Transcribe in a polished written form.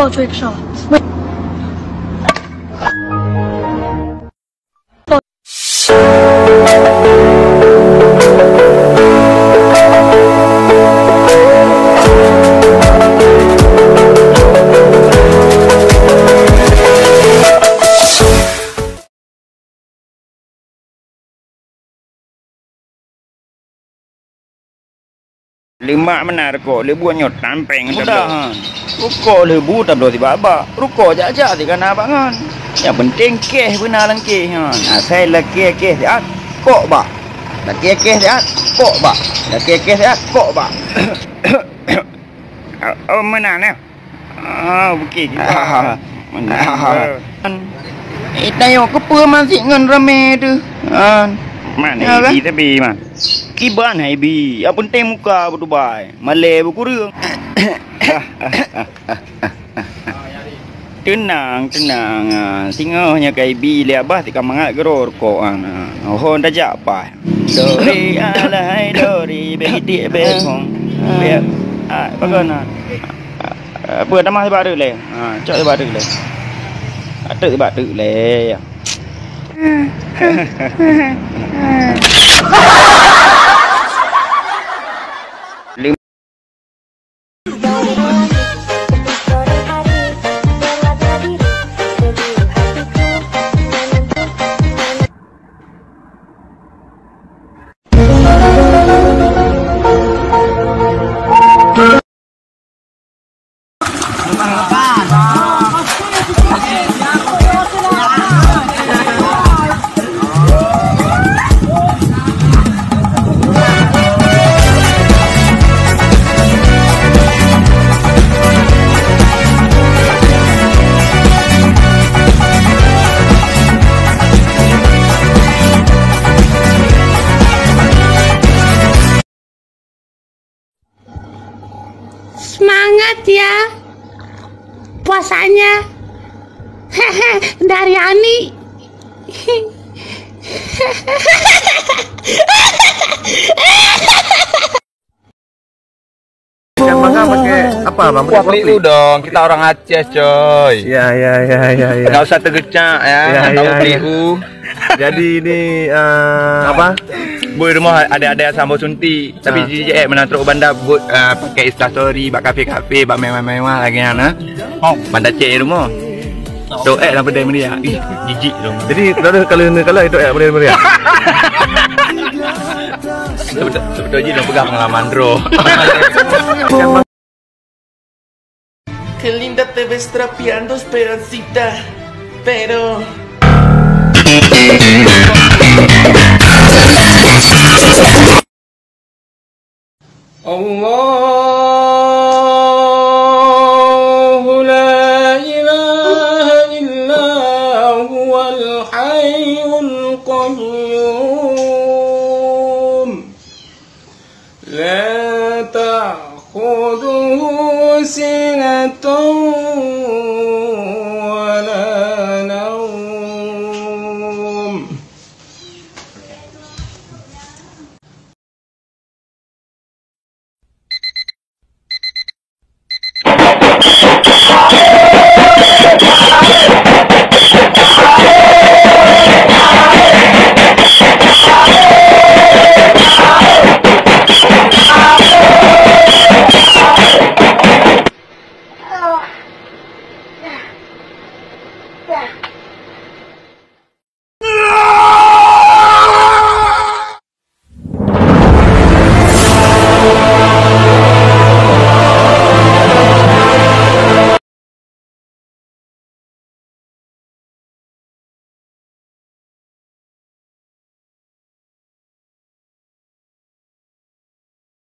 抱追的少，为 Lima benar kok, lebu nyot tampeng dah. Ruko lebu tak boleh tiba-tiba. Ruko aja di kana bangan. Yang penting keh benar lengkeh. Saya lagi keh siat kok ba. Lagi keh siat kok ba. Lagi keh siat kok ba. Oh mana ni? Bukit kita. Mana? Itayo kepa masih ngan rame tu. Mana ibi tapi mah. Kiban hai bi, apa penting muka berdubai. Malay berkurang. Tenang, tenang. Singohnya kai bi lihat bah tika mangat geror ko an. Oh dah jak apa. Dori alai dori begitu behong. Be. Bagaimana? Apa nama sebab tu le? Cak sebab tu le. Atuk sebab tu le. Semangat ya puasanya. Hehe, dari Ani. Ikan bakar pakai apa bang? Kuah peliu dong, kita orang Aceh coy. Ya. Nggak usah tergecak ya, tahu peliu. Jadi ini apa? Boy rumah ada sambal sunti, tapi JJE menantruk bandar buat pakai instastory, bak kafe-kafe, bak mewah-mewah lagi ana. Oh, bandar cek rumah. Doek lah benda meriah. Ih, jijik dong. Jadi kalau itu ya boleh meriah. Sebetulnya dong pegang pengalaman bro. Qué linda te ves trapeando, Esperancita. Pero... Allahu la ilaha illa huwal hayyul qayyum. La ta'khudhuhu sinatun wa la nawm. Yeah.